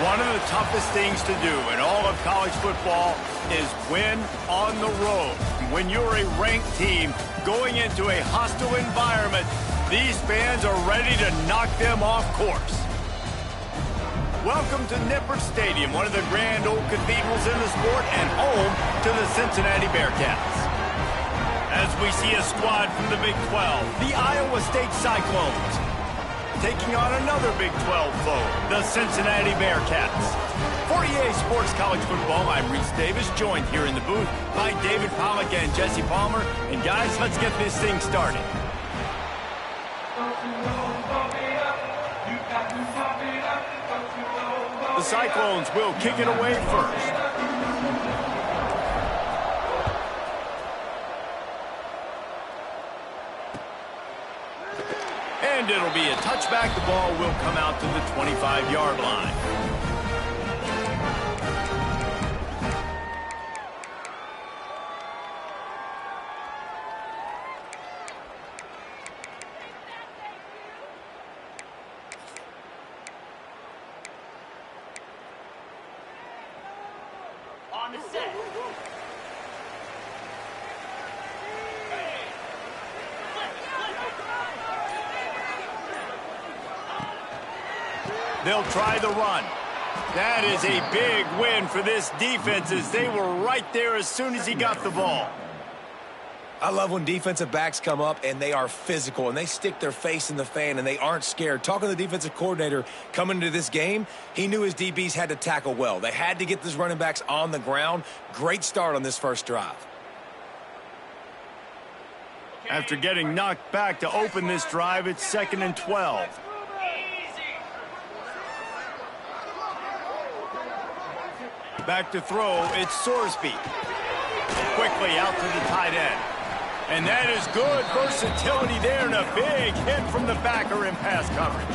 One of the toughest things to do in all of college football is win on the road. When you're a ranked team going into a hostile environment, these fans are ready to knock them off course. Welcome to Nippert Stadium, one of the grand old cathedrals in the sport and home to the Cincinnati Bearcats. As we see a squad from the Big 12, the Iowa State Cyclones, taking on another Big 12 foe, the Cincinnati Bearcats. For EA Sports College Football, I'm Reese Davis, joined here in the booth by David Pollack and Jesse Palmer. And guys, let's get this thing started. The Cyclones will kick it away first. And it'll be a touchback. The ball will come out to the 25-yard line. On the set. They'll try the run. That is a big win for this defense as they were right there as soon as he got the ball. I love when defensive backs come up and they are physical and they stick their face in the fan and they aren't scared. Talking to the defensive coordinator coming into this game, he knew his DBs had to tackle well. They had to get these running backs on the ground. Great start on this first drive. After getting knocked back to open this drive, it's 2nd and 12. Back to throw, it's Sorsby. Quickly out to the tight end. And that is good versatility there and a big hit from the backer in pass coverage.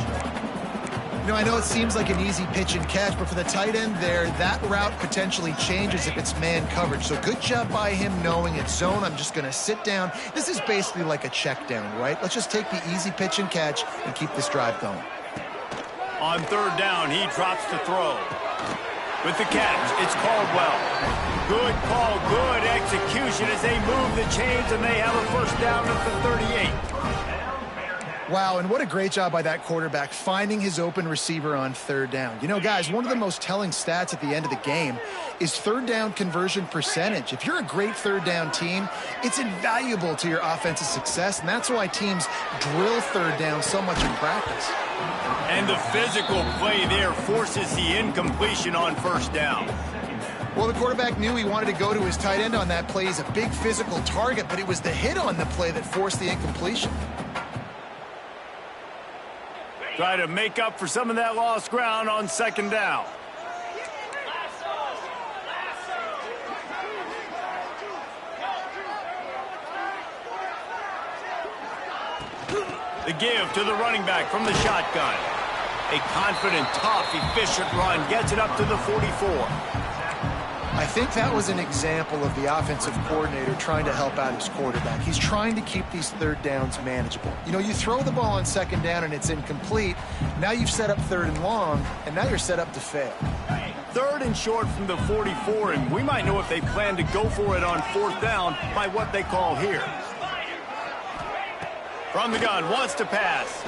You know, I know it seems like an easy pitch and catch, but for the tight end there, that route potentially changes if it's man coverage. So good job by him knowing it's zone. I'm just going to sit down. This is basically like a check down, right? Let's just take the easy pitch and catch and keep this drive going. On 3rd down, he drops to throw. With the catch, it's Caldwell. Good call, good execution as they move the chains, and they have a first down at the 38. Wow, and what a great job by that quarterback finding his open receiver on 3rd down. You know, guys, one of the most telling stats at the end of the game is 3rd down conversion percentage. If you're a great 3rd down team, it's invaluable to your offensive success, and that's why teams drill 3rd down so much in practice. And the physical play there forces the incompletion on 1st down. Well, the quarterback knew he wanted to go to his tight end on that play. He's a big physical target, but it was the hit on the play that forced the incompletion. Try to make up for some of that lost ground on 2nd down. The give to the running back from the shotgun. A confident, tough, efficient run gets it up to the 44. I think that was an example of the offensive coordinator trying to help out his quarterback. He's trying to keep these 3rd downs manageable. You know, you throw the ball on 2nd down and it's incomplete. Now you've set up 3rd and long, and now you're set up to fail. 3rd and short from the 44, and we might know if they plan to go for it on 4th down by what they call here. From the gun, wants to pass.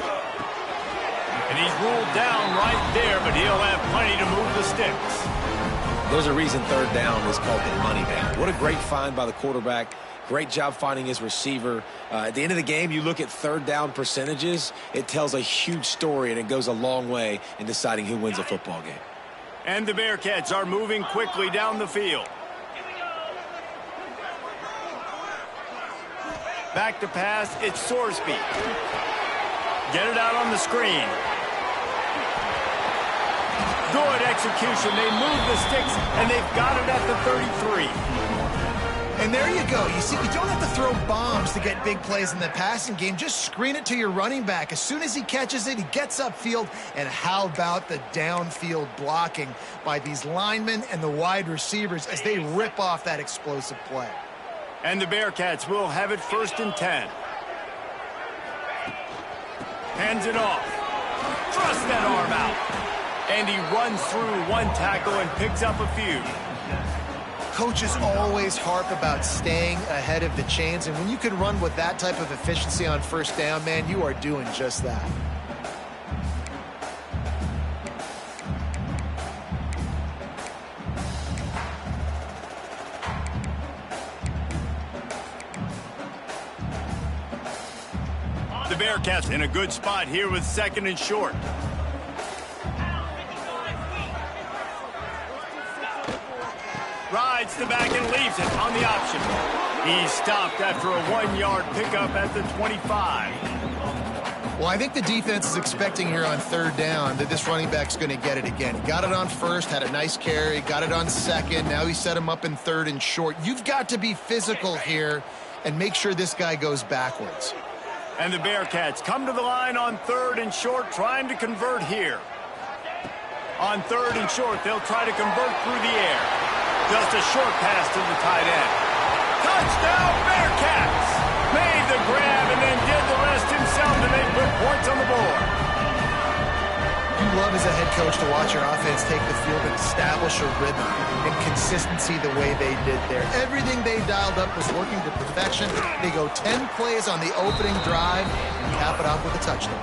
And he's ruled down right there, but he'll have plenty to move the sticks. There's a reason 3rd down is called the money down. What a great find by the quarterback. Great job finding his receiver. At the end of the game, you look at 3rd down percentages. It tells a huge story, and it goes a long way in deciding who wins a football game. And the Bearcats are moving quickly down the field. Back to pass, it's Sorsby. Get it out on the screen. Good execution. They move the sticks, and they've got it at the 33. And there you go. You see, you don't have to throw bombs to get big plays in the passing game. Just screen it to your running back. As soon as he catches it, he gets upfield. And how about the downfield blocking by these linemen and the wide receivers as they rip off that explosive play? And the Bearcats will have it 1st and 10. Hands it off. Thrust that arm out. And he runs through one tackle and picks up a few. Coaches always harp about staying ahead of the chains, and when you can run with that type of efficiency on first down, man, you are doing just that. The Bearcats in a good spot here with 2nd and short. Rides the back and leaves it on the option. He's stopped after a 1-yard pickup at the 25. Well, I think the defense is expecting here on 3rd down that this running back's going to get it again. He got it on 1st, had a nice carry, got it on 2nd. Now he set him up in 3rd and short. You've got to be physical here and make sure this guy goes backwards. And the Bearcats come to the line on 3rd and short, trying to convert here. On 3rd and short, they'll try to convert through the air. Just a short pass to the tight end. Touchdown, Bearcats! Made the grab and then did the rest himself to make good points on the board. You love as a head coach to watch your offense take the field and establish a rhythm and consistency the way they did there. Everything they dialed up was working to perfection. They go 10 plays on the opening drive and cap it off with a touchdown.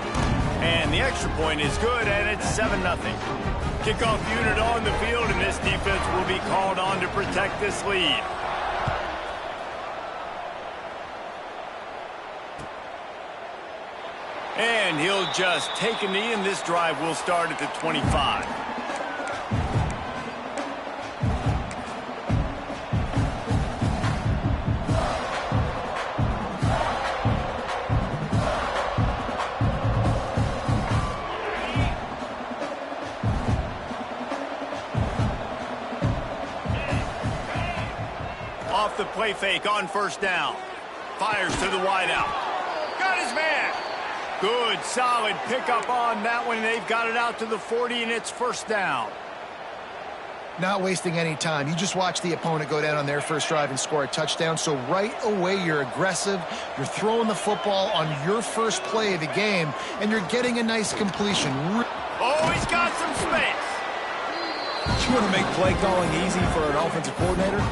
And the extra point is good, and it's 7-0. Kickoff unit on the field, and this defense will be called on to protect this lead. And he'll just take a knee, and this drive will start at the 25. Off the play fake on 1st down. Fires to the wideout. Got his man. Good, solid pickup on that one. They've got it out to the 40, and it's 1st down. Not wasting any time. You just watch the opponent go down on their first drive and score a touchdown. So right away, you're aggressive. You're throwing the football on your first play of the game, and you're getting a nice completion. Oh, he's got some space. You want to make play calling easy for an offensive coordinator?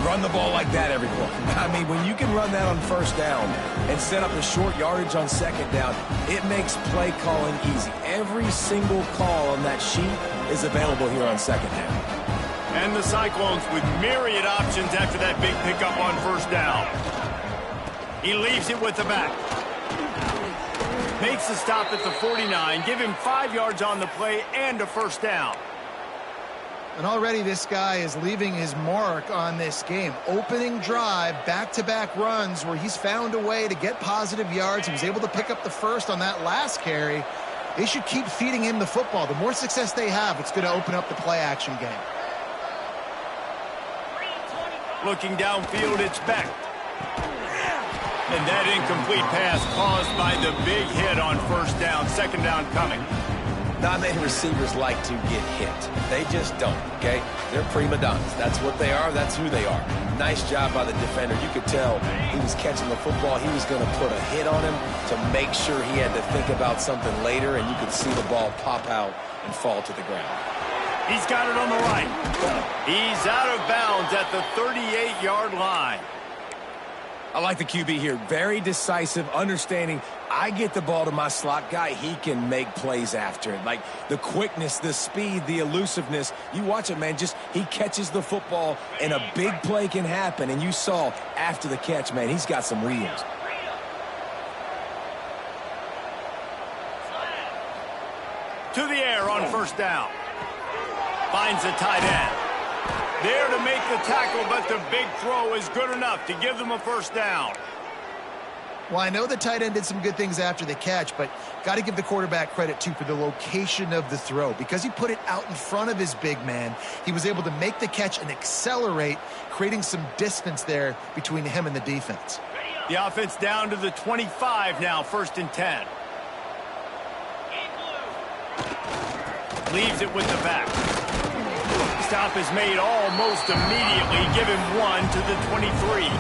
Run the ball like that every play. I mean, when you can run that on 1st down and set up a short yardage on 2nd down, it makes play calling easy. Every single call on that sheet is available here on 2nd down. And the Cyclones with myriad options after that big pickup on 1st down. He leaves it with the back. Makes the stop at the 49. Give him 5 yards on the play and a 1st down. And already this guy is leaving his mark on this game. Opening drive, back-to-back runs where he's found a way to get positive yards. He was able to pick up the 1st on that last carry. They should keep feeding him the football. The more success they have, it's going to open up the play-action game. Looking downfield, it's Beck. And that incomplete pass caused by the big hit on 1st down. 2nd down coming. Not many receivers like to get hit. They just don't, okay? They're prima donnas. That's what they are. That's who they are. Nice job by the defender. You could tell he was catching the football. He was going to put a hit on him to make sure he had to think about something later, and you could see the ball pop out and fall to the ground. He's got it on the right. He's out of bounds at the 38-yard line. I like the QB here. Very decisive, understanding I get the ball to my slot guy, he can make plays after it. Like the quickness, the speed, the elusiveness. You watch it, man, just he catches the football and a big play can happen. And you saw after the catch, man, he's got some wheels. To the air on 1st down. Finds the tight end. There to make the tackle, but the big throw is good enough to give them a 1st down. Well, I know the tight end did some good things after the catch, but got to give the quarterback credit, too, for the location of the throw. Because he put it out in front of his big man, he was able to make the catch and accelerate, creating some distance there between him and the defense. The offense down to the 25 now, 1st and 10. Leaves it with the back. Stop is made almost immediately. Give him 1 to the 23.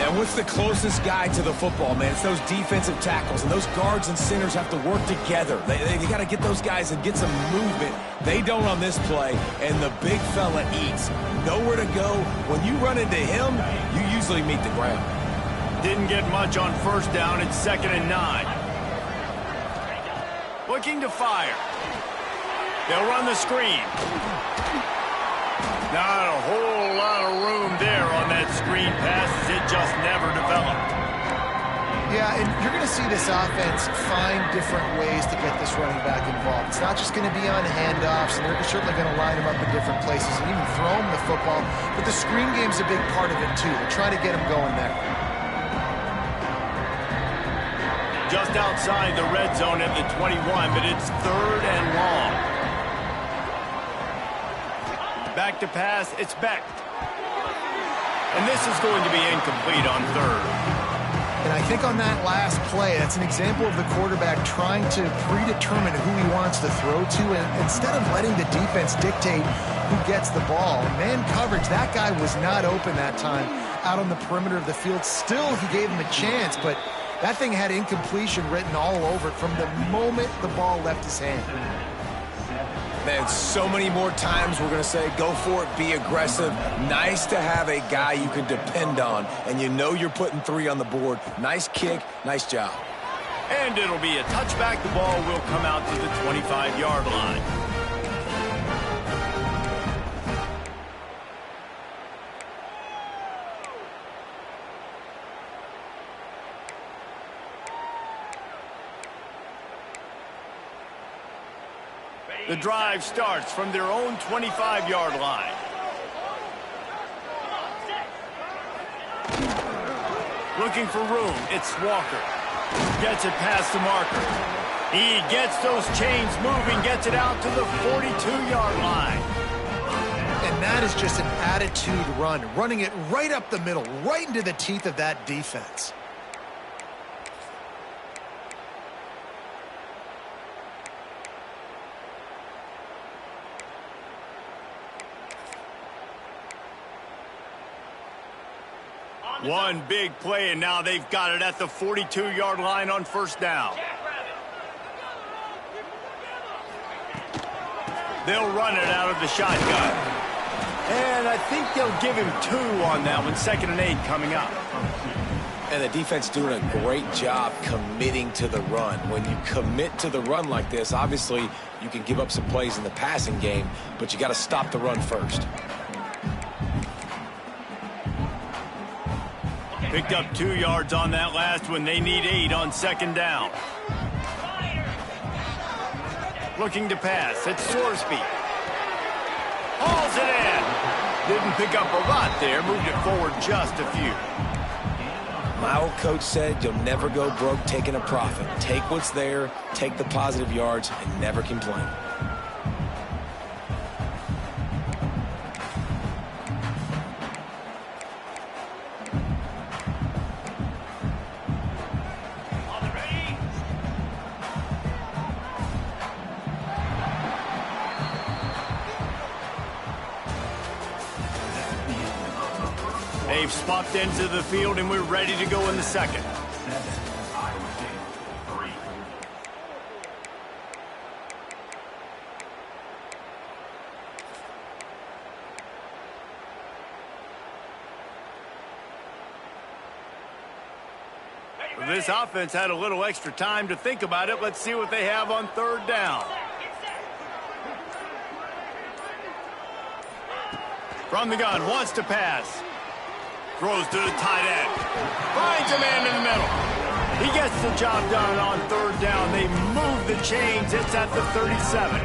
And what's the closest guy to the football, man? It's those defensive tackles, and those guards and centers have to work together. They got to get those guys and get some movement. They don't on this play, and the big fella eats. Nowhere to go. When you run into him, you usually meet the ground. Didn't get much on first down. It's 2nd and 9. Looking to fire. They'll run the screen. Not a whole lot of room there on that screen pass as it just never developed. Yeah, and you're going to see this offense find different ways to get this running back involved. It's not just going to be on handoffs, and they're certainly going to line him up in different places and even throw him the football. But the screen game's a big part of it, too. They're trying to get him going there. Just outside the red zone at the 21, but it's 3rd and long. Back to pass, it's Beck. And this is going to be incomplete on 3rd. And I think on that last play, that's an example of the quarterback trying to predetermine who he wants to throw to, and instead of letting the defense dictate who gets the ball. Man coverage, that guy was not open that time out on the perimeter of the field. Still, he gave him a chance, but that thing had incompletion written all over it from the moment the ball left his hand. Man, so many more times we're going to say, go for it, be aggressive. Nice to have a guy you can depend on, and you know you're putting 3 on the board. Nice kick, nice job. And it'll be a touchback. The ball will come out to the 25-yard line. The drive starts from their own 25-yard line. Looking for room, it's Walker. Gets it past the marker. He gets those chains moving, gets it out to the 42-yard line. And that is just an attitude run, running it right up the middle, right into the teeth of that defense. One big play, and now they've got it at the 42-yard line on first down. They'll run it out of the shotgun. And I think they'll give him 2 on that one. 2nd and 8 coming up. And the defense doing a great job committing to the run. When you commit to the run like this, obviously you can give up some plays in the passing game, but you got to stop the run first. Picked up 2 yards on that last one. They need 8 on 2nd down. Looking to pass. It's Sorsby. Hauls it in. Didn't pick up a lot there. Moved it forward just a few. My old coach said you'll never go broke taking a profit. Take what's there, take the positive yards, and never complain. They've swapped into the field, and we're ready to go in the second. This offense had a little extra time to think about it. Let's see what they have on 3rd down. From the gun, wants to pass. Throws to the tight end. Finds a man in the middle. He gets the job done on 3rd down. They move the chains. It's at the 37.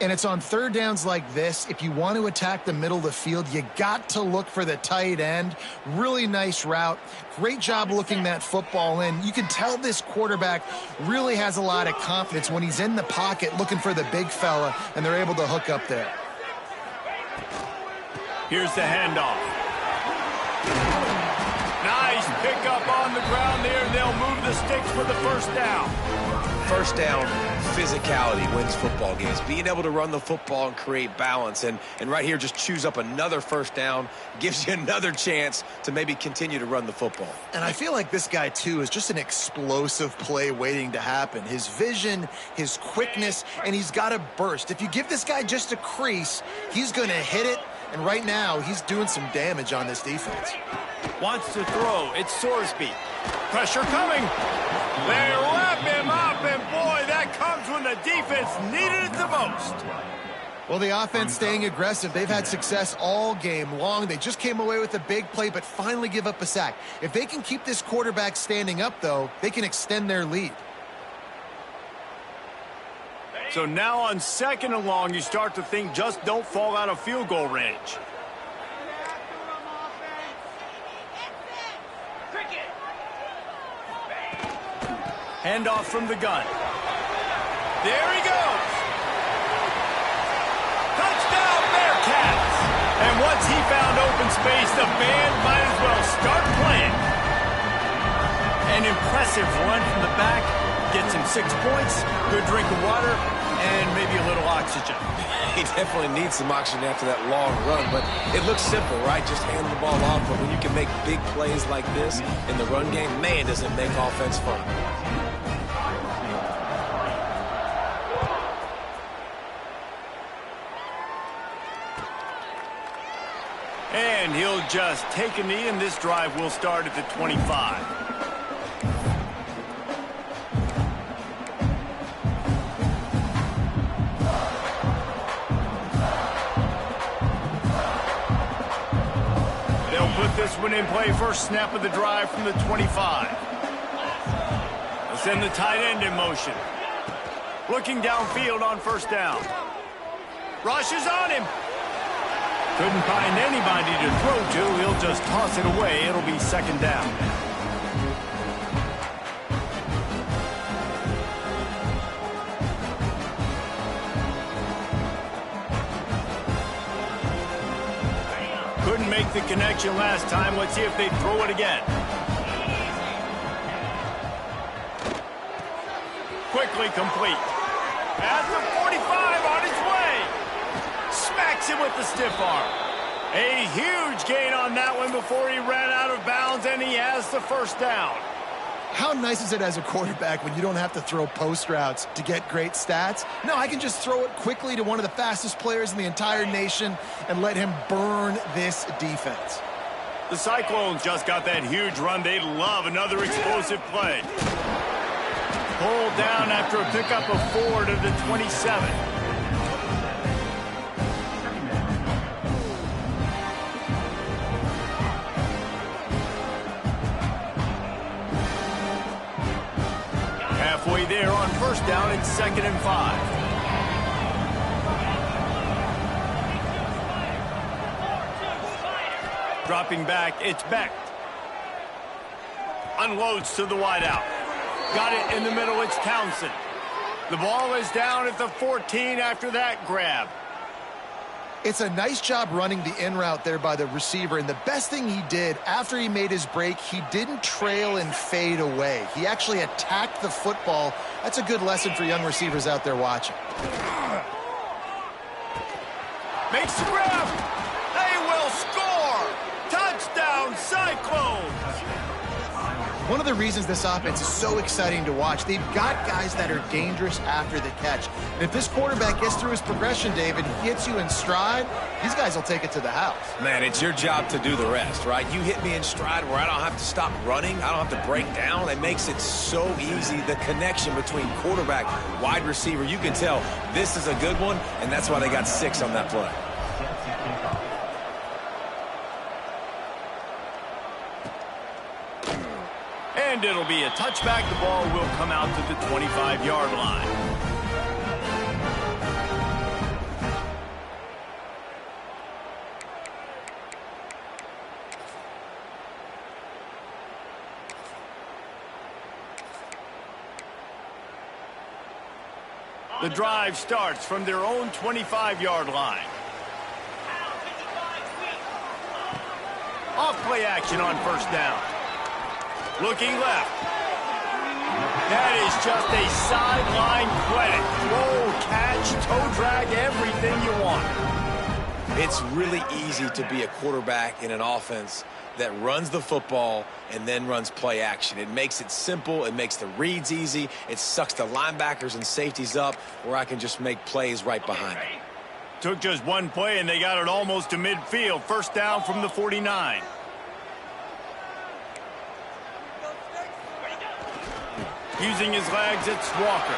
And it's on 3rd downs like this. If you want to attack the middle of the field, you got to look for the tight end. Really nice route. Great job looking that football in. You can tell this quarterback really has a lot of confidence when he's in the pocket looking for the big fella, and they're able to hook up there. Here's the handoff. Nice pickup on the ground there. They'll move the sticks for the first down. First down, physicality wins football games. Being able to run the football and create balance. And right here, just choose up another first down, gives you another chance to maybe continue to run the football. And I feel like this guy, too, is just an explosive play waiting to happen. His vision, his quickness, and he's got a burst. If you give this guy just a crease, he's going to hit it. And right now, he's doing some damage on this defense. Wants to throw. It's Sorsby. Pressure coming. They wrap him up, and boy, that comes when the defense needed it the most. Well, the offense staying aggressive. They've had success all game long. They just came away with a big play, but finally give up a sack. If they can keep this quarterback standing up, though, they can extend their lead. So now on 2nd and long, you start to think just don't fall out of field goal range. Handoff from the gun. There he goes. Touchdown, Bearcats. And once he found open space, the band might as well start playing. An impressive run from the back. Gets him 6 points, good drink of water, and maybe a little oxygen. He definitely needs some oxygen after that long run, but it looks simple, right? Just hand the ball off, but when you can make big plays like this in the run game, man, does it make offense fun. And he'll just take a knee, and this drive will start at the 25. This one in play, first snap of the drive from the 25. They'll send the tight end in motion. Looking downfield on first down. Rushes on him. Couldn't find anybody to throw to. He'll just toss it away. It'll be 2nd down. Couldn't make the connection last time. Let's see if they throw it again. Quickly complete. At the 45 on his way. Smacks it with the stiff arm. A huge gain on that one before he ran out of bounds, and he has the first down. How nice is it as a quarterback when you don't have to throw post routes to get great stats? No, I can just throw it quickly to one of the fastest players in the entire nation and let him burn this defense. The Cyclones just got that huge run. They'd love another explosive play. Pulled down after a pickup of 4 to the 27. Halfway there on first down, it's 2nd and 5. Dropping back, it's Beck. Unloads to the wideout. Got it in the middle, it's Townsend. The ball is down at the 14 after that grab. It's a nice job running the in route there by the receiver, and the best thing he did after he made his break, he didn't trail and fade away. He actually attacked the football. That's a good lesson for young receivers out there watching. Makes the grab. They will score. Touchdown, Cyclones. One of the reasons this offense is so exciting to watch, they've got guys that are dangerous after the catch. And if this quarterback gets through his progression, David, he hits you in stride, these guys will take it to the house. Man, it's your job to do the rest, right? You hit me in stride where I don't have to stop running. I don't have to break down. It makes it so easy. The connection between quarterback, wide receiver, you can tell this is a good one, and that's why they got 6 on that play. And it'll be a touchback. The ball will come out to the 25-yard line. The drive starts from their own 25-yard line. Off play action on first down. Looking left. That is just a sideline credit. Throw, catch, toe drag, everything you want. It's really easy to be a quarterback in an offense that runs the football and then runs play action. It makes it simple. It makes the reads easy. It sucks the linebackers and safeties up where I can just make plays right behind them. Took just one play, and they got it almost to midfield. First down from the 49. Using his legs, it's Walker.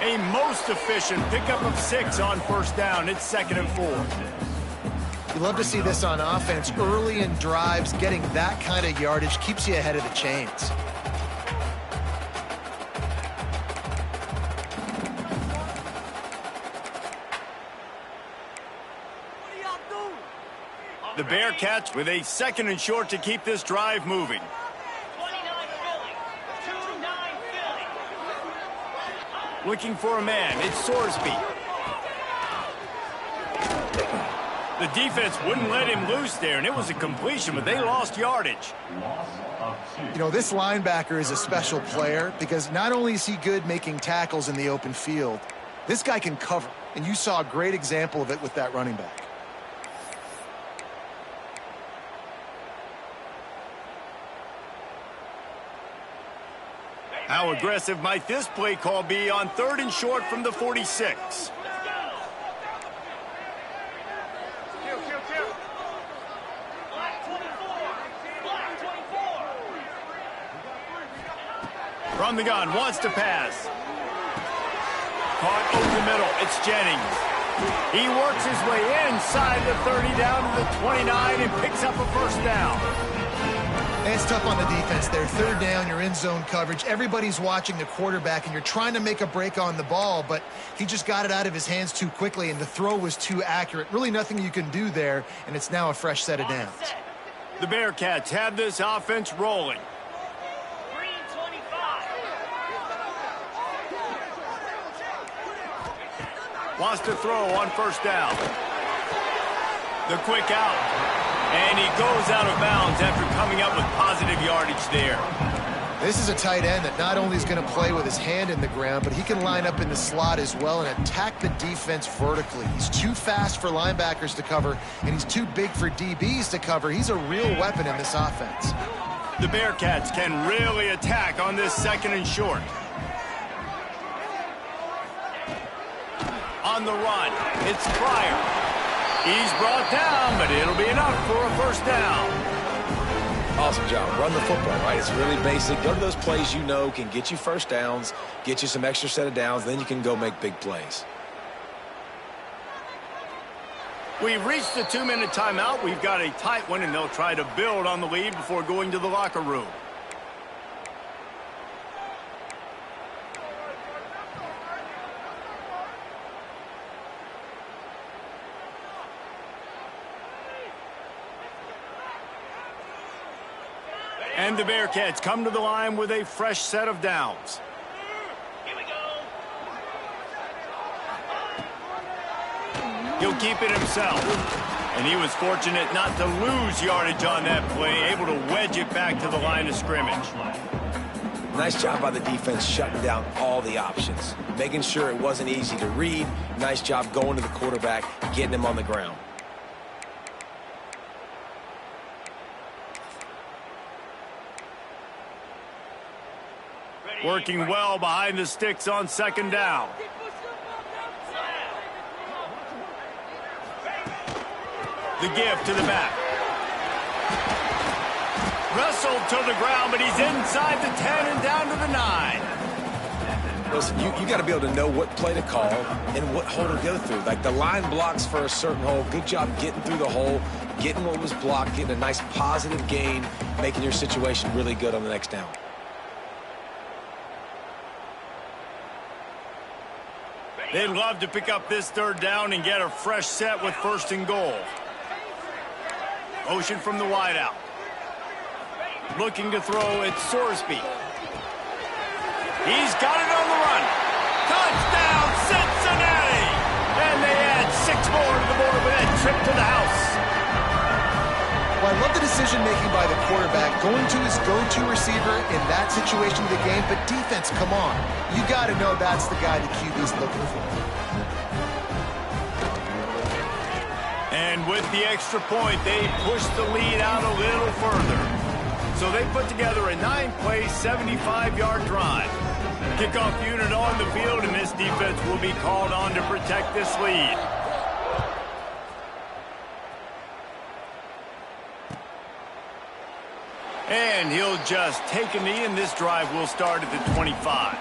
A most efficient pickup of 6 on first down. It's 2nd and 4. You love to see this on offense. Early in drives, getting that kind of yardage keeps you ahead of the chains. The Bearcats with a 2nd and short to keep this drive moving. Looking for a man. It's Sorsby. The defense wouldn't let him loose there, and it was a completion, but they lost yardage. You know, this linebacker is a special player because not only is he good making tackles in the open field, this guy can cover, and you saw a great example of it with that running back. How aggressive might this play call be on 3rd and short from the 46? From the gun, wants to pass. Caught over the middle, it's Jennings. He works his way inside the 30 down to the 29 and picks up a first down. And it's tough on the defense there. 3rd down, you're in zone coverage. Everybody's watching the quarterback, and you're trying to make a break on the ball, but he just got it out of his hands too quickly, and the throw was too accurate. Really nothing you can do there, and it's now a fresh set of downs. The Bearcats have this offense rolling. Wants to throw on first down. The quick out. And he goes out of bounds after coming up with positive yardage there. This is a tight end that not only is going to play with his hand in the ground, but he can line up in the slot as well and attack the defense vertically. He's too fast for linebackers to cover, and he's too big for DBs to cover. He's a real weapon in this offense. The Bearcats can really attack on this 2nd and short. On the run, it's Pryor. He's brought down, but it'll be enough for a first down. Awesome job. Run the football, right? It's really basic. Go to those plays you know can get you first downs, get you some extra set of downs, then you can go make big plays. We've reached the 2-minute timeout. We've got a tight one, and they'll try to build on the lead before going to the locker room. And the Bearcats come to the line with a fresh set of downs. Here we go. He'll keep it himself. And he was fortunate not to lose yardage on that play, able to wedge it back to the line of scrimmage. Nice job by the defense shutting down all the options, making sure it wasn't easy to read. Nice job going to the quarterback, getting him on the ground. Working well behind the sticks on 2nd down. The give to the back. Wrestled to the ground, but he's inside the 10 and down to the 9. Listen, you got to be able to know what play to call and what hole to go through. Like the line blocks for a certain hole. Good job getting through the hole, getting what was blocked, getting a nice positive gain, making your situation really good on the next down. They'd love to pick up this 3rd down and get a fresh set with 1st and goal. Motion from the wideout. Looking to throw, it's Sorsby. He's got it on the run. Touchdown, Cincinnati! And they add 6 more to the board with that trip to the house. Well, I love the decision-making by the quarterback, going to his go-to receiver in that situation of the game, but defense, come on. You got to know that's the guy the QB's looking for. And with the extra point, they push the lead out a little further. So they put together a 9-play, 75-yard drive. Kickoff unit on the field, and this defense will be called on to protect this lead. And he'll just take a knee, and this drive will start at the 25.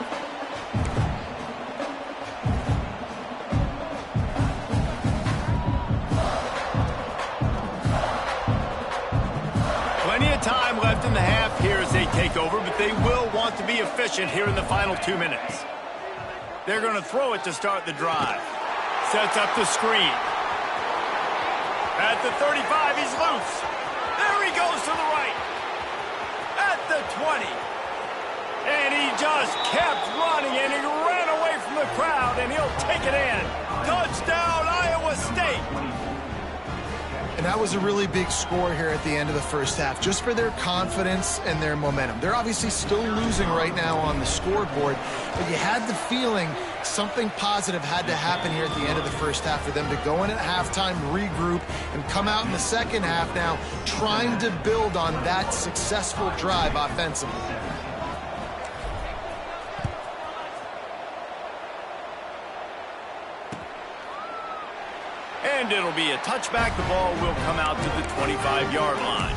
Plenty of time left in the half here as they take over, but they will want to be efficient here in the final 2 minutes. They're going to throw it to start the drive. Sets up the screen. At the 35, he's loose. There he goes to the right. At the 20. And he just kept running, and he ran away from the crowd, and he'll take it in. Touchdown, Iowa State. And that was a really big score here at the end of the first half, just for their confidence and their momentum. They're obviously still losing right now on the scoreboard, but you had the feeling something positive had to happen here at the end of the first half for them to go in at halftime, regroup, and come out in the second half now trying to build on that successful drive offensively. And it'll be a touchback. The ball will come out to the 25-yard line.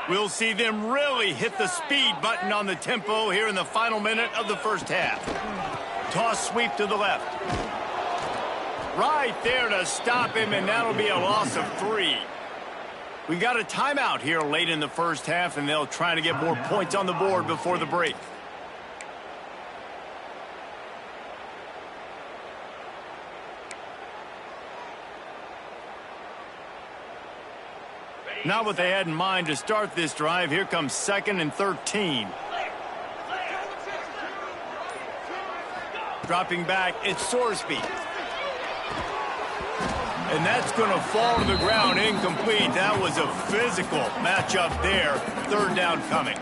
We'll see them really hit the speed button on the tempo here in the final minute of the first half. Toss sweep to the left. Right there to stop him, and that'll be a loss of 3. We got a timeout here late in the first half, and they'll try to get more points on the board before the break. Not what they had in mind to start this drive. Here comes 2nd and 13. Dropping back, it's Sorsby. And that's going to fall to the ground incomplete. That was a physical matchup there. 3rd down coming.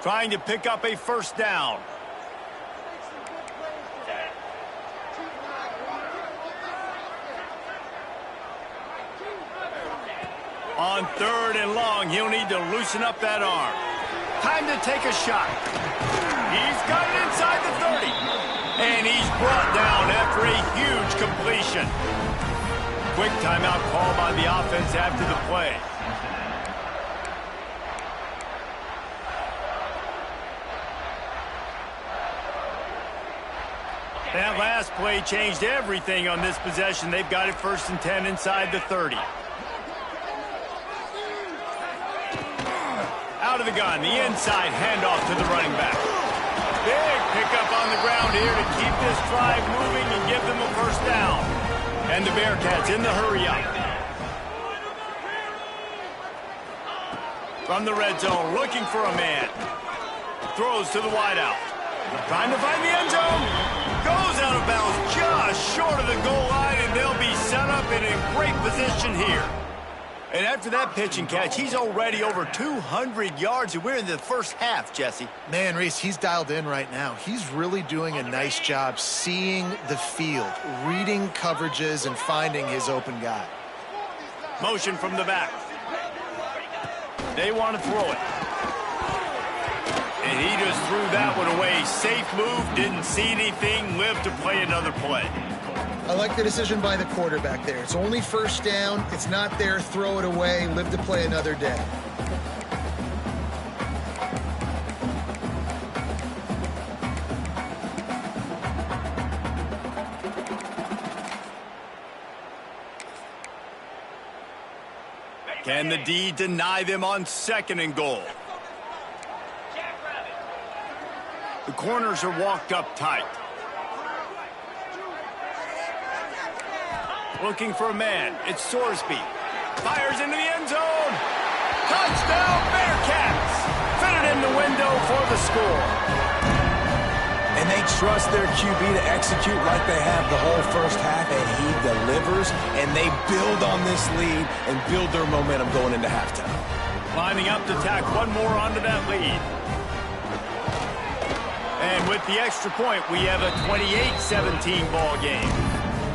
Trying to pick up a 1st down. On 3rd and long, he'll need to loosen up that arm. Time to take a shot. He's got it inside the 30. And he's brought down after a huge completion. Quick timeout call by the offense after the play. That last play changed everything on this possession. They've got it 1st and 10 inside the 30. Out of the gun, the inside handoff to the running back. Big pickup on the ground here to keep this drive moving and give them a 1st down. And the Bearcats in the hurry up. From the red zone, looking for a man. Throws to the wideout. Trying to find the end zone. Goes out of bounds just short of the goal line, and they'll be set up in a great position here. And after that pitch and catch, he's already over 200 yards, and we're in the first half, Jesse. Man, Reese, he's dialed in right now. He's really doing a nice job seeing the field, reading coverages, and finding his open guy. Motion from the back. They want to throw it. And he just threw that one away. Safe move, didn't see anything, lived to play another play. I like the decision by the quarterback there. It's only 1st down. It's not there. Throw it away. Live to play another day. Can the D deny them on 2nd and goal? The corners are walked up tight. Looking for a man. It's Sorsby. Fires into the end zone. Touchdown, Bearcats! Fitted in the window for the score. And they trust their QB to execute like they have the whole first half, and he delivers, and they build on this lead and build their momentum going into halftime. Lining up to tack one more onto that lead. And with the extra point, we have a 28-17 ball game.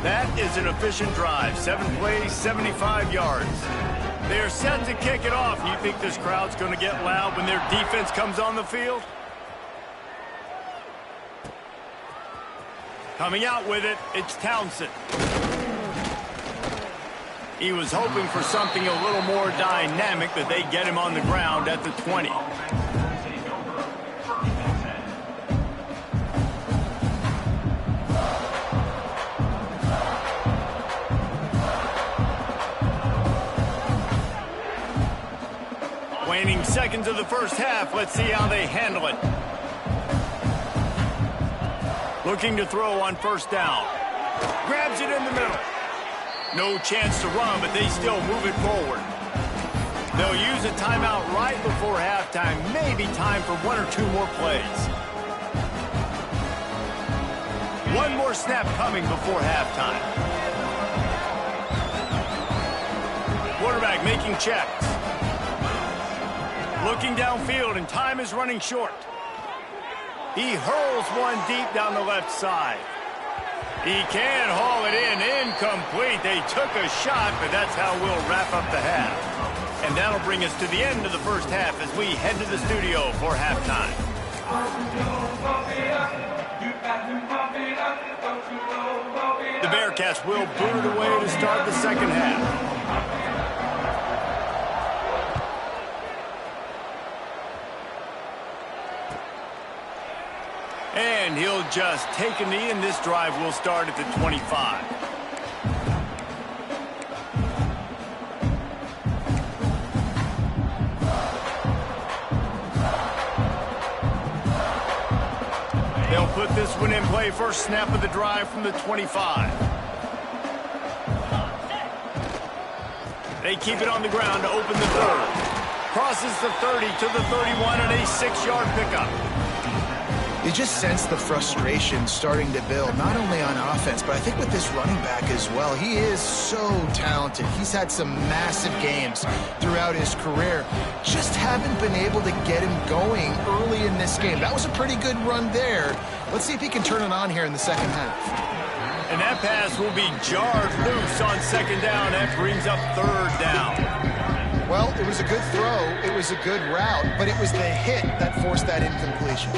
That is an efficient drive. 7 plays, 75 yards. They're set to kick it off. You think this crowd's going to get loud when their defense comes on the field? Coming out with it, it's Townsend. He was hoping for something a little more dynamic, but they get him on the ground at the 20. Waning seconds of the first half. Let's see how they handle it. Looking to throw on 1st down. Grabs it in the middle. No chance to run, but they still move it forward. They'll use a timeout right before halftime. Maybe time for 1 or 2 more plays. One more snap coming before halftime. Quarterback making checks. Looking downfield, and time is running short. He hurls one deep down the left side. He can haul it in. Incomplete. They took a shot, but that's how we'll wrap up the half. And that'll bring us to the end of the first half as we head to the studio for halftime. The Bearcats will boot it away to start the second half. And he'll just take a knee, and this drive will start at the 25. They'll put this one in play. First snap of the drive from the 25. They keep it on the ground to open the 3rd. Crosses the 30 to the 31 and a 6-yard pickup. You just sense the frustration starting to build, not only on offense, but I think with this running back as well. He is so talented. He's had some massive games throughout his career. Just haven't been able to get him going early in this game. That was a pretty good run there. Let's see if he can turn it on here in the second half. And that pass will be jarred loose on 2nd down. That brings up 3rd down. Well, it was a good throw. It was a good route, but it was the hit that forced that incompletion.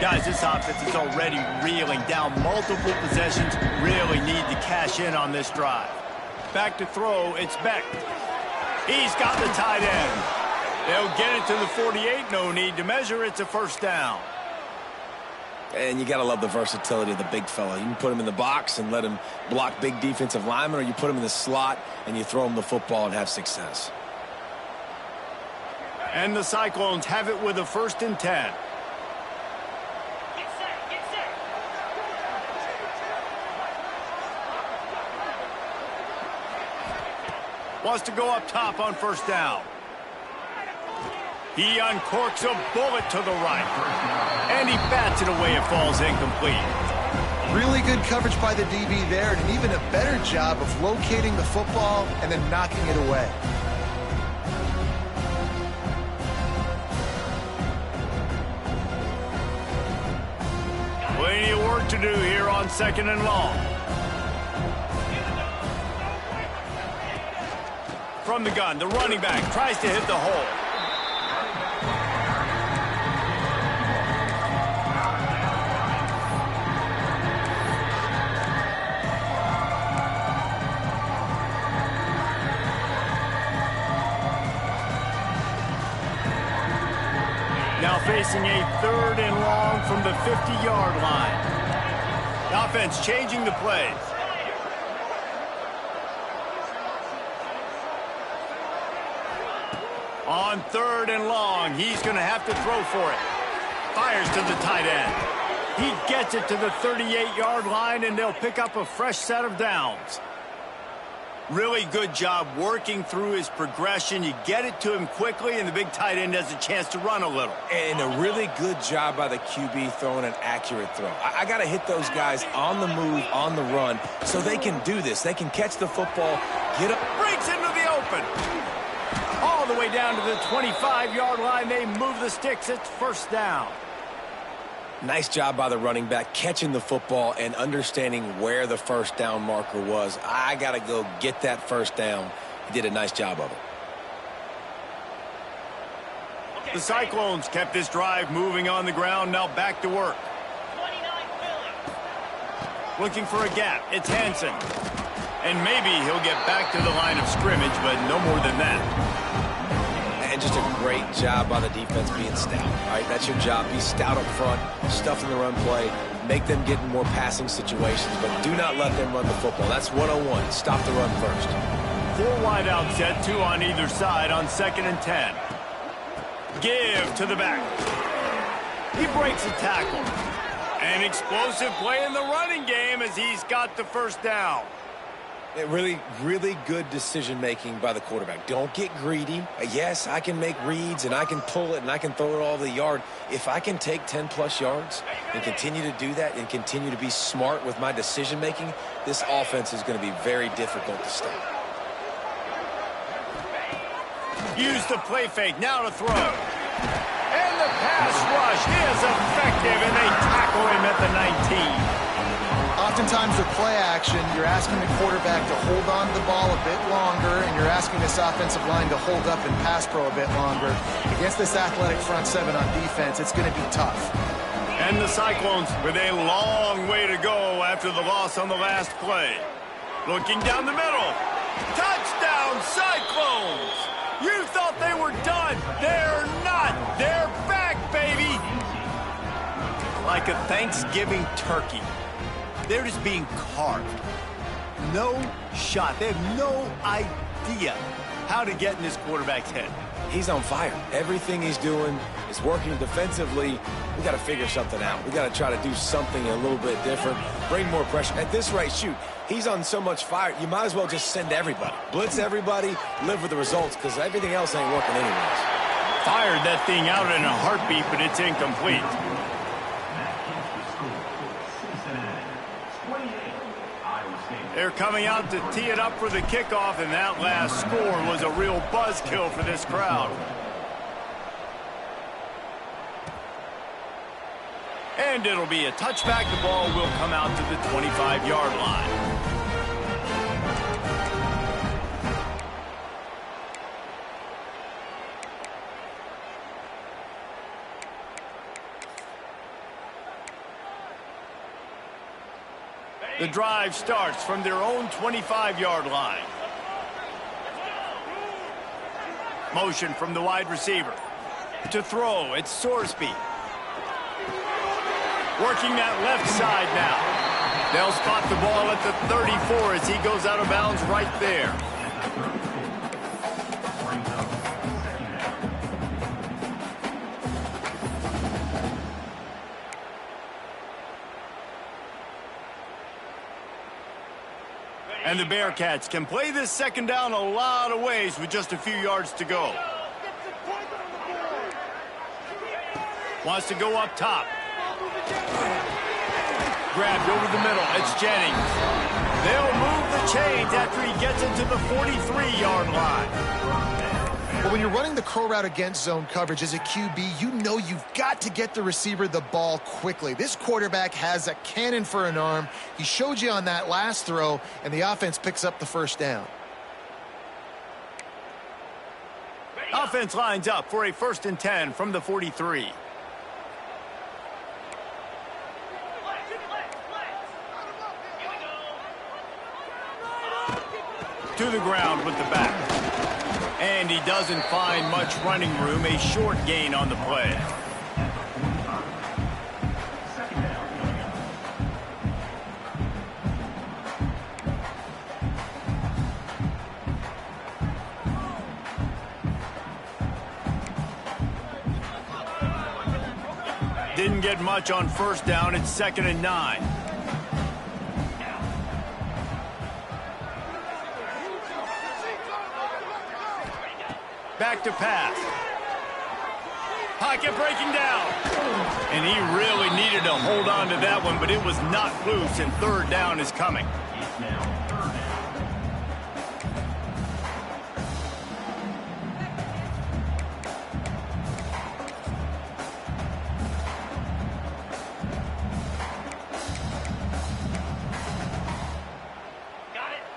Guys, this offense is already reeling down multiple possessions. Really need to cash in on this drive. Back to throw, it's Beck. He's got the tight end. They'll get it to the 48. No need to measure. It's a 1st down. And you got to love the versatility of the big fella. You can put him in the box and let him block big defensive linemen, or you put him in the slot and you throw him the football and have success. And the Cyclones have it with a 1st and 10. Wants to go up top on 1st down. He uncorks a bullet to the right. And he bats it away. It falls incomplete. Really good coverage by the DB there, and even a better job of locating the football and then knocking it away. Plenty of work to do here on 2nd and long. From the gun, the running back tries to hit the hole. Now facing a 3rd and long from the 50-yard line. The offense changing the plays. On 3rd and long, he's going to have to throw for it. Fires to the tight end. He gets it to the 38-yard line, and they'll pick up a fresh set of downs. Really good job working through his progression. You get it to him quickly, and the big tight end has a chance to run a little. And a really good job by the QB throwing an accurate throw. I got to hit those guys on the move, on the run, so they can do this. They can catch the football, get up. Breaks into the open. All the way down to the 25-yard line. They move the sticks. It's 1st down. Nice job by the running back, catching the football and understanding where the 1st down marker was. I got to go get that 1st down. He did a nice job of it. The Cyclones kept this drive moving on the ground. Now back to work. Looking for a gap. It's Hansen. And maybe he'll get back to the line of scrimmage, but no more than that. And just a great job by the defense being stout. All right, that's your job. Be stout up front, stuff in the run play, make them get in more passing situations, but do not let them run the football. That's 101. Stop the run first. 4 wide out set, 2 on either side on 2nd and 10. Give to the back. He breaks a tackle. An explosive play in the running game as he's got the 1st down. Really, really good decision-making by the quarterback. Don't get greedy. Yes, I can make reads, and I can pull it, and I can throw it all the yard. If I can take 10-plus yards and continue to do that and continue to be smart with my decision-making, this offense is going to be very difficult to stop. Use the play fake. Now to throw. And the pass rush is effective, and they tackle him at the 19. Oftentimes with play action, you're asking the quarterback to hold on to the ball a bit longer, and you're asking this offensive line to hold up and pass pro a bit longer. Against this athletic front 7 on defense, it's going to be tough. And the Cyclones with a long way to go after the loss on the last play. Looking down the middle. Touchdown, Cyclones! You thought they were done. They're not. They're back, baby! Like a Thanksgiving turkey. They're just being carved. No shot. They have no idea how to get in this quarterback's head. He's on fire. Everything he's doing is working defensively. We got to figure something out. We got to try to do something a little bit different. Bring more pressure. At this rate, shoot, he's on so much fire, you might as well just send everybody. Blitz everybody, live with the results, because everything else ain't working anyways. Fired that thing out in a heartbeat, but it's incomplete. They're coming out to tee it up for the kickoff, and that last score was a real buzzkill for this crowd. And it'll be a touchback. The ball will come out to the 25-yard line. The drive starts from their own 25-yard line. Motion from the wide receiver. To throw, it's Sorsby. Working that left side now. They'll spot the ball at the 34 as he goes out of bounds right there. And the Bearcats can play this second down a lot of ways with just a few yards to go. Wants to go up top. Grabbed over the middle. It's Jennings. They'll move the chains after he gets into the 43-yard line. Well, when you're running the curl route against zone coverage as a QB, you know you've got to get the receiver the ball quickly. This quarterback has a cannon for an arm. He showed you on that last throw, and the offense picks up the first down. Offense lines up for a 1st and 10 from the 43. To the ground with the back. And he doesn't find much running room. A short gain on the play. didn't get much on first down. It's 2nd and 9. Back to pass. Pocket breaking down. And he really needed to hold on to that one, but it was not loose, and 3rd down is coming.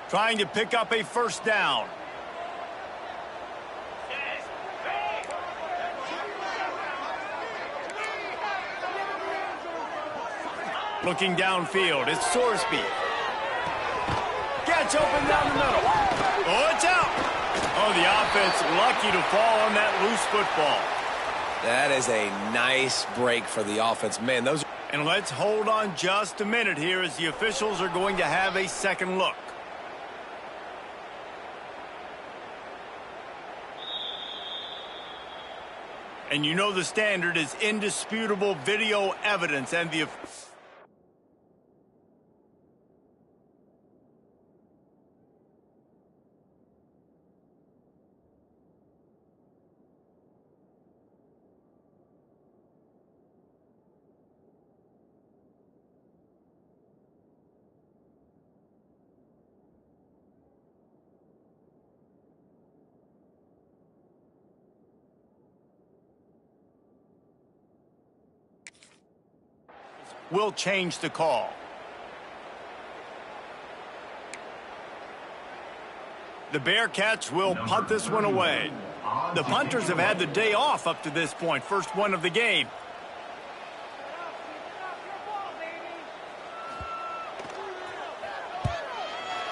Trying to pick up a first down. Looking downfield, it's Sorsby. Gets open down the middle. Oh, it's out. Oh, the offense lucky to fall on that loose football. That is a nice break for the offense. Man, those... And let's hold on just a minute here as the officials are going to have a second look. And you know the standard is indisputable video evidence, and the... will change the call. The Bearcats will punt this one away. The punters have had the day off up to this point. First one of the game.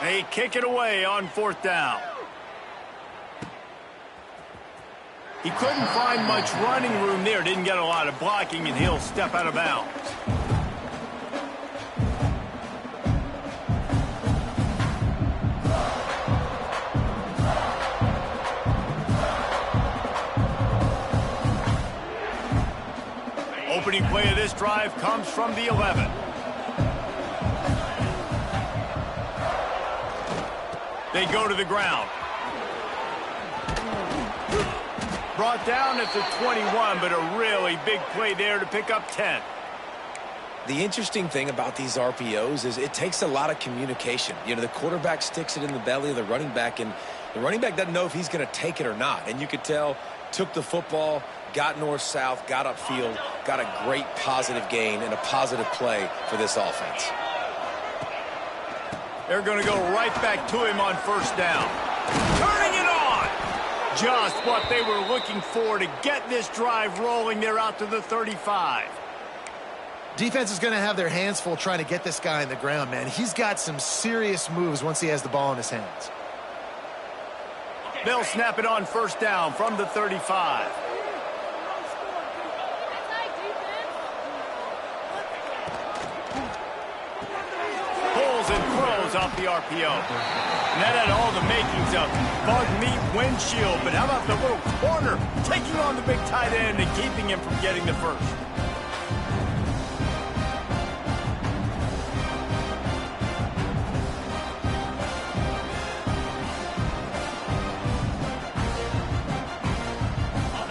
They kick it away on 4th down. He couldn't find much running room there. Didn't get a lot of blocking, and he'll step out of bounds. Opening play of this drive comes from the 11. They go to the ground. Brought down at the 21, but a really big play there to pick up 10. The interesting thing about these RPOs is it takes a lot of communication. You know, the quarterback sticks it in the belly of the running back, and the running back doesn't know if he's going to take it or not. And you could tell, took the football, got north-south, got upfield, got a great positive gain and a positive play for this offense. They're going to go right back to him on first down. Turning it on! Just what they were looking for to get this drive rolling. They're out to the 35. Defense is going to have their hands full trying to get this guy on the ground, man. He's got some serious moves once he has the ball in his hands. They'll snap it on first down from the 35. Pulls and throws off the RPO. And that had all the makings of bug meat windshield. But how about the little corner taking on the big tight end and keeping him from getting the first?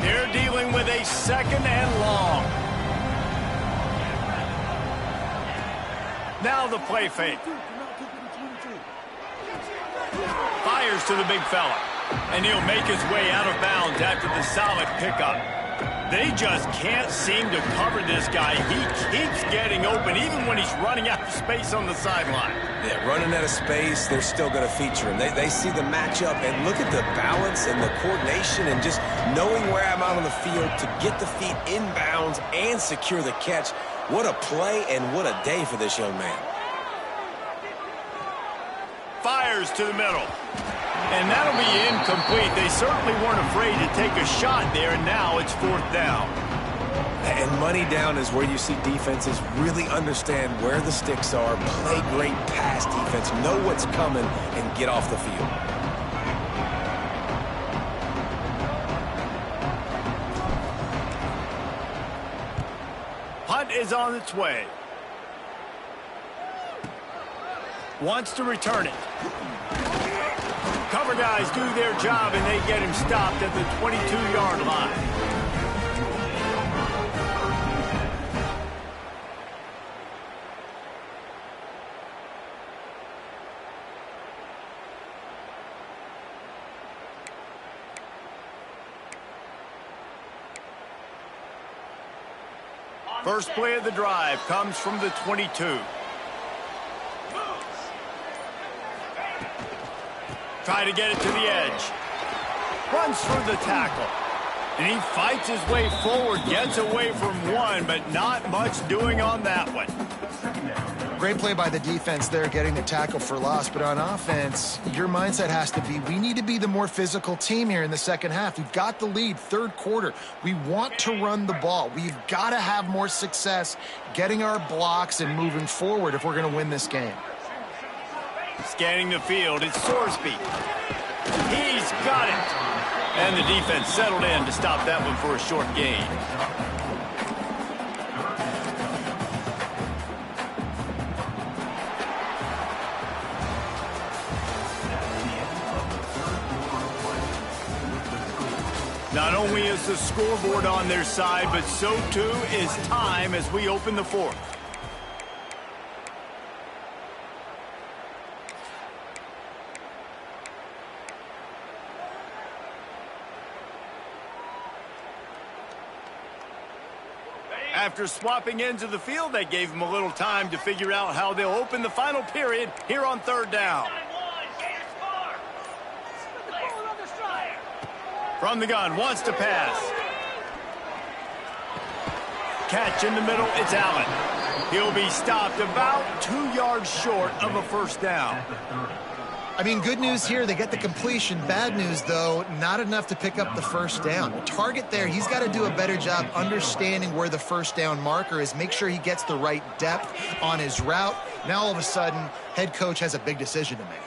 They're dealing with a 2nd and long. Now the play fake. Fires to the big fella. And he'll make his way out of bounds after the solid pickup. They just can't seem to cover this guy. He keeps getting open even when he's running out of space on the sideline. Yeah, running out of space, they're still going to feature him. They see the matchup, and look at the balance and the coordination and just knowing where I'm out on the field to get the feet in bounds and secure the catch. What a play and what a day for this young man. Fires to the middle. And that'll be incomplete. They certainly weren't afraid to take a shot there, and now it's 4th down. And money down is where you see defenses really understand where the sticks are, play great pass defense, know what's coming, and get off the field. punt is on its way. Wants to return it. Cover guys do their job, and they get him stopped at the 22-yard line. First play of the drive comes from the 22. Try to get it to the edge. Runs through the tackle. And he fights his way forward, gets away from one, but not much doing on that one. Great play by the defense there, getting the tackle for loss. But on offense, your mindset has to be, we need to be the more physical team here in the second half. We've got the lead, third quarter. We want to run the ball. We've got to have more success getting our blocks and moving forward if we're going to win this game. Scanning the field, it's Sorsby. He's got it. And the defense settled in to stop that one for a short gain. Not only is the scoreboard on their side, but so too is time as we open the fourth. After swapping ends of the field, they gave him a little time to figure out how they'll open the final period here on third down. From the gun, wants to pass. Catch in the middle, it's Allen. He'll be stopped about 2 yards short of a first down. I mean, good news here, they get the completion. Bad news, though, not enough to pick up the first down. The target there, he's got to do a better job understanding where the first down marker is, make sure he gets the right depth on his route. Now, all of a sudden, head coach has a big decision to make.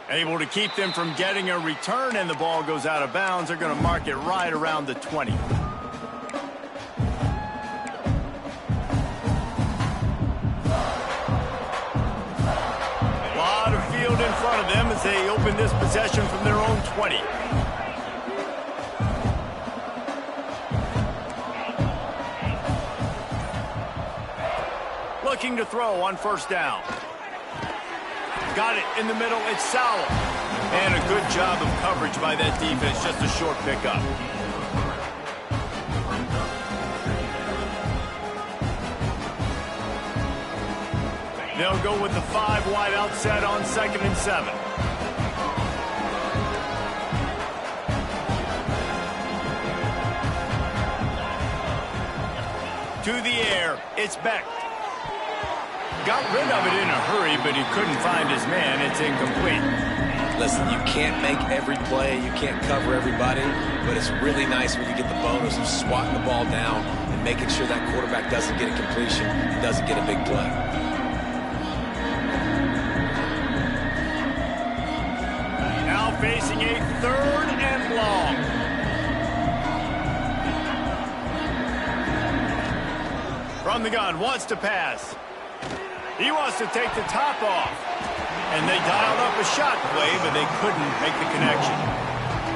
Able to keep them from getting a return, and the ball goes out of bounds. They're going to mark it right around the 20. In front of them as they open this possession from their own 20. Looking to throw on first down. Got it in the middle, it's Sowell. And a good job of coverage by that defense, just a short pickup. They'll go with the 5 wide out set on 2nd and 7. To the air, it's Beck. Got rid of it in a hurry, but he couldn't find his man. It's incomplete. Listen, you can't make every play, you can't cover everybody, but it's really nice when you get the bonus of swatting the ball down and making sure that quarterback doesn't get a completion and doesn't get a big play. Facing a 3rd and long. From the gun, wants to pass. He wants to take the top off. And they dialed up a shot play, but they couldn't make the connection.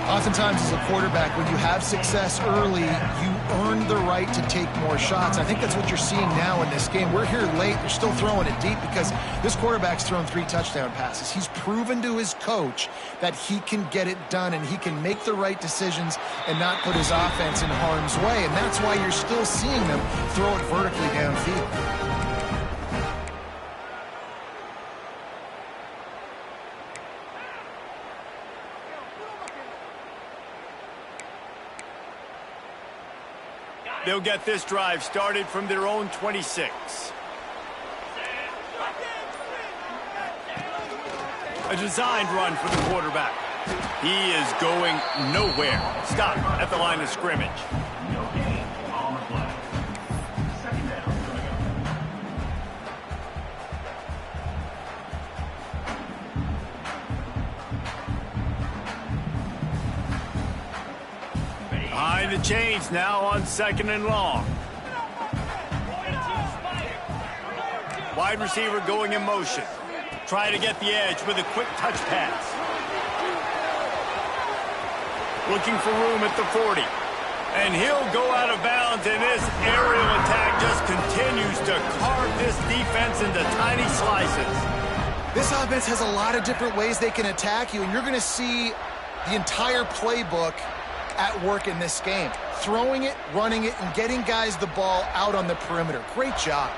Oftentimes as a quarterback, when you have success early, you earn the right to take more shots. I think that's what you're seeing now in this game. We're here late. They're still throwing it deep because this quarterback's thrown 3 touchdown passes. He's proven to his coach that he can get it done and he can make the right decisions and not put his offense in harm's way. And that's why you're still seeing them throw it vertically downfield. They'll get this drive started from their own 26. A designed run for the quarterback. He is going nowhere. Stop at the line of scrimmage. Behind the chains now on 2nd and long. Wide receiver going in motion. Try to get the edge with a quick touch pass. Looking for room at the 40. And he'll go out of bounds, and this aerial attack just continues to carve this defense into tiny slices. This offense has a lot of different ways they can attack you, and you're going to see the entire playbook at work in this game. Throwing it, running it, and getting guys the ball out on the perimeter. Great job.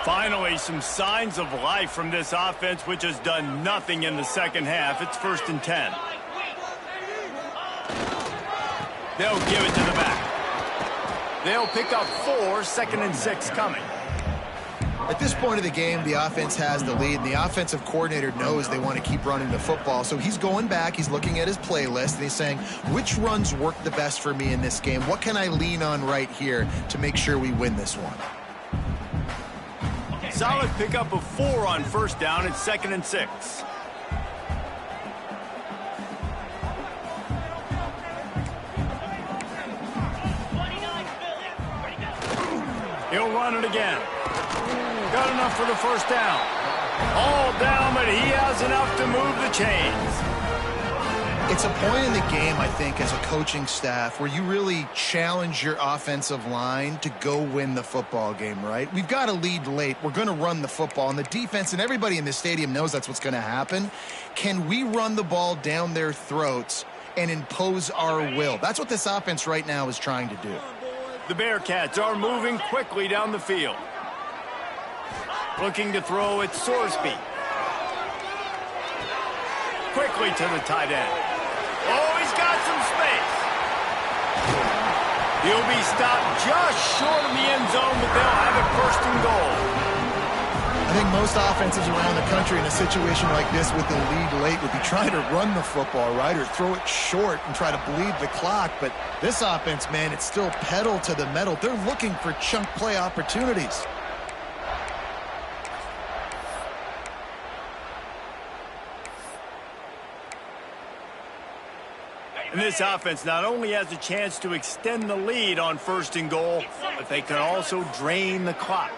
Finally, some signs of life from this offense, which has done nothing in the second half. It's 1st and 10. They'll give it to the back. They'll pick up 4, 2nd and 6 coming. At this point of the game, the offense has the lead, and the offensive coordinator knows they want to keep running the football. So he's going back, he's looking at his playlist, and he's saying, which runs work the best for me in this game? What can I lean on right here to make sure we win this one? Solid pickup of 4 on 1st down. It's 2nd and 6. He'll run it again. Got enough for the 1st down. All down, but he has enough to move the chains. It's a point in the game, I think, as a coaching staff where you really challenge your offensive line to go win the football game, right? We've got to lead late. We're going to run the football, and the defense and everybody in the stadium knows that's what's going to happen. Can we run the ball down their throats and impose our will? That's what this offense right now is trying to do. The Bearcats are moving quickly down the field. Looking to throw at Sorsby. Quickly to the tight end. Oh, he's got some space. He'll be stopped just short of the end zone, but they'll have it 1st and goal. I think most offenses around the country in a situation like this with the lead late would be trying to run the football, right, or throw it short and try to bleed the clock. But this offense, man, it's still pedal to the metal. They're looking for chunk play opportunities. And this offense not only has a chance to extend the lead on 1st and goal, but they can also drain the clock.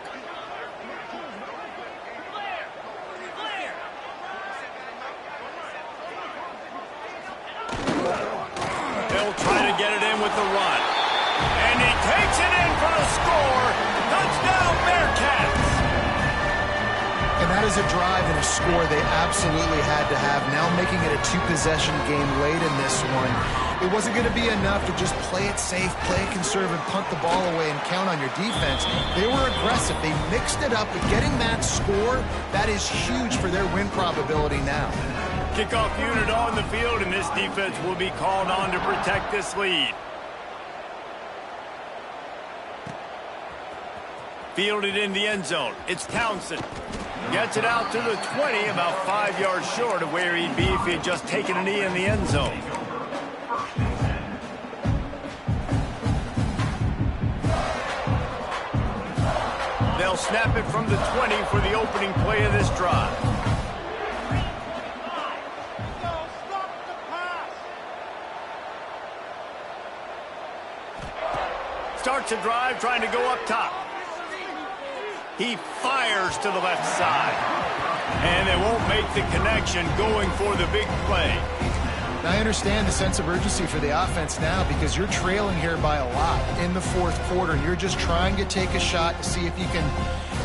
They'll try to get it in with the run. And he takes it in for the score. Touchdown, Bearcats! And that is a drive and a score they absolutely had to have. Now making it a 2-possession game late in this one. It wasn't going to be enough to just play it safe, play it conservative, punt the ball away, and count on your defense. They were aggressive. They mixed it up, but getting that score, that is huge for their win probability now. Kickoff unit on the field, and this defense will be called on to protect this lead. Fielded in the end zone. It's Townsend. Gets it out to the 20, about 5 yards short of where he'd be if he had just taken a knee in the end zone. They'll snap it from the 20 for the opening play of this drive. Starts a drive trying to go up top. He fires to the left side. And they won't make the connection going for the big play. Now, I understand the sense of urgency for the offense now because you're trailing here by a lot in the 4th quarter. And you're just trying to take a shot to see if you can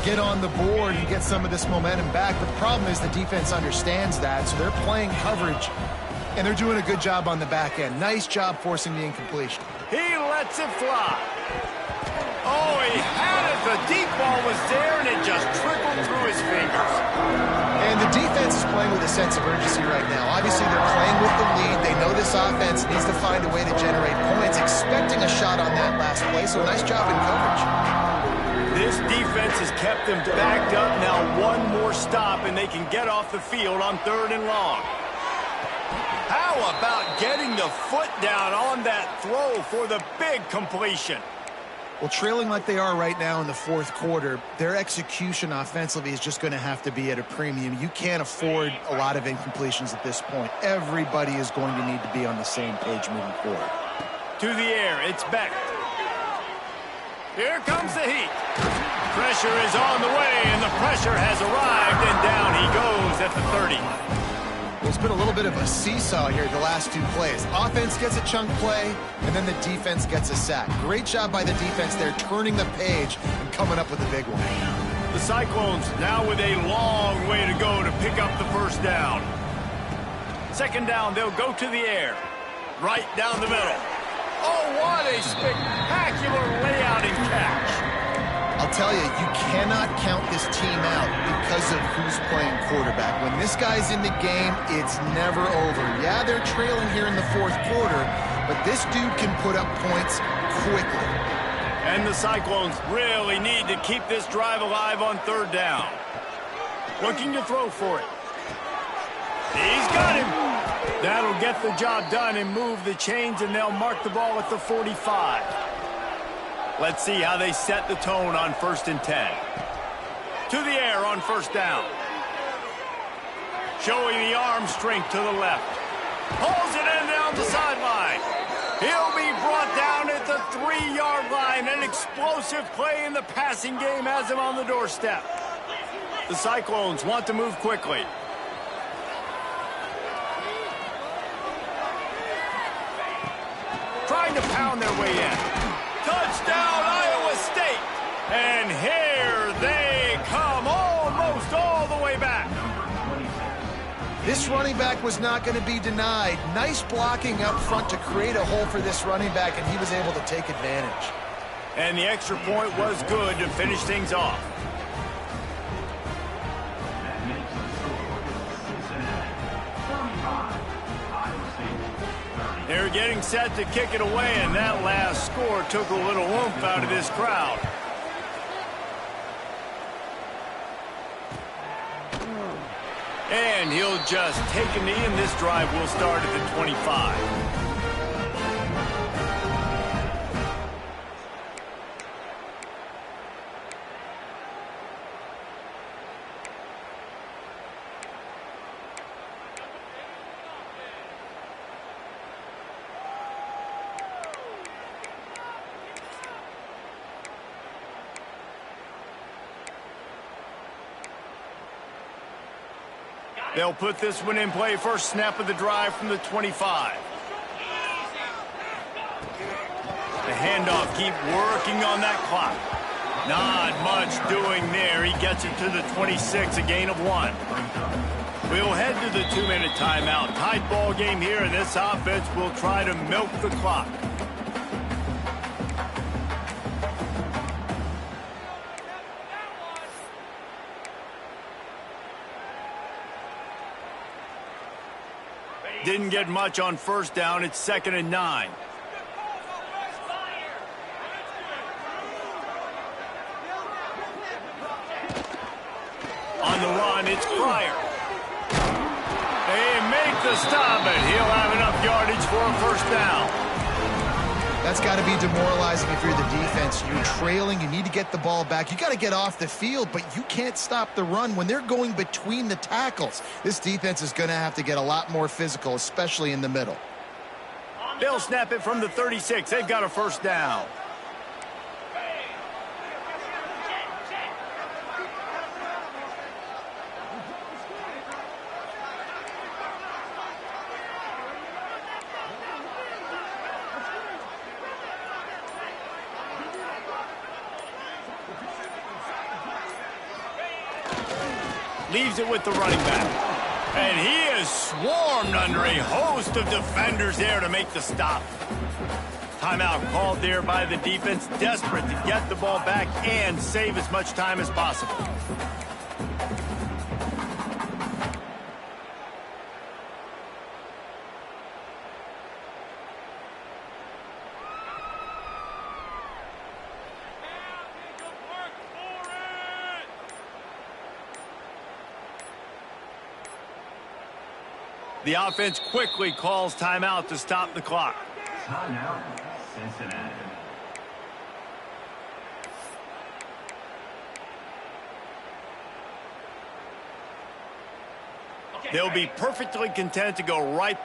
get on the board and get some of this momentum back. But the problem is the defense understands that, so they're playing coverage, and they're doing a good job on the back end. Nice job forcing the incompletion. He lets it fly. Oh, he had it. The deep ball was there, and it just trickled through his fingers. And the defense is playing with a sense of urgency right now. Obviously, they're playing with the lead. They know this offense needs to find a way to generate points, expecting a shot on that last play, so nice job in coverage. This defense has kept them backed up. Now one more stop, and they can get off the field on 3rd and long. How about getting the foot down on that throw for the big completion? Well, trailing like they are right now in the 4th quarter, their execution offensively is just going to have to be at a premium. You can't afford a lot of incompletions at this point. Everybody is going to need to be on the same page moving forward. To the air, it's Beck. Here comes the heat. Pressure is on the way, and the pressure has arrived, and down he goes at the 30. Well, it's been a little bit of a seesaw here the last two plays. Offense gets a chunk play, and then the defense gets a sack. Great job by the defense there, turning the page and coming up with a big one. The Cyclones now with a long way to go to pick up the first down. Second down, they'll go to the air. Right down the middle. Oh, what a spectacular layout and catch. I'll tell you, you cannot count this team out because of who's playing quarterback. When this guy's in the game, it's never over. Yeah, they're trailing here in the fourth quarter, but this dude can put up points quickly. And the Cyclones really need to keep this drive alive on third down. Looking to throw for it. He's got him. That'll get the job done and move the chains, and they'll mark the ball at the 45. Let's see how they set the tone on 1st and 10. To the air on first down. Showing the arm strength to the left. Pulls it in down the sideline. He'll be brought down at the 3-yard line. An explosive play in the passing game has him on the doorstep. The Cyclones want to move quickly. Trying to pound their way in. Touchdown, Iowa State! And here they come, almost all the way back. This running back was not going to be denied. Nice blocking up front to create a hole for this running back, and he was able to take advantage. And the extra point was good to finish things off. They're getting set to kick it away, and that last score took a little oomph out of this crowd. And he'll just take a knee, and this drive will start at the 25. They'll put this one in play. First snap of the drive from the 25. The handoff, keep working on that clock. Not much doing there. He gets it to the 26, a gain of 1. We'll head to the 2-minute timeout. Tight ball game here, and this offense will try to milk the clock. Didn't get much on first down. It's 2nd and 9. On the run, it's Pryor. They make the stop, and he'll have enough yardage for a first down. That's got to be demoralizing if you're the defense. You're trailing. You need to get the ball back. You got to get off the field, but you can't stop the run when they're going between the tackles. This defense is going to have to get a lot more physical, especially in the middle. They'll snap it from the 36. They've got a first down. Leaves it with the running back. And he is swarmed under a host of defenders there to make the stop. Timeout called there by the defense, desperate to get the ball back and save as much time as possible. The offense quickly calls timeout to stop the clock. Timeout, Cincinnati. They'll be perfectly content to go right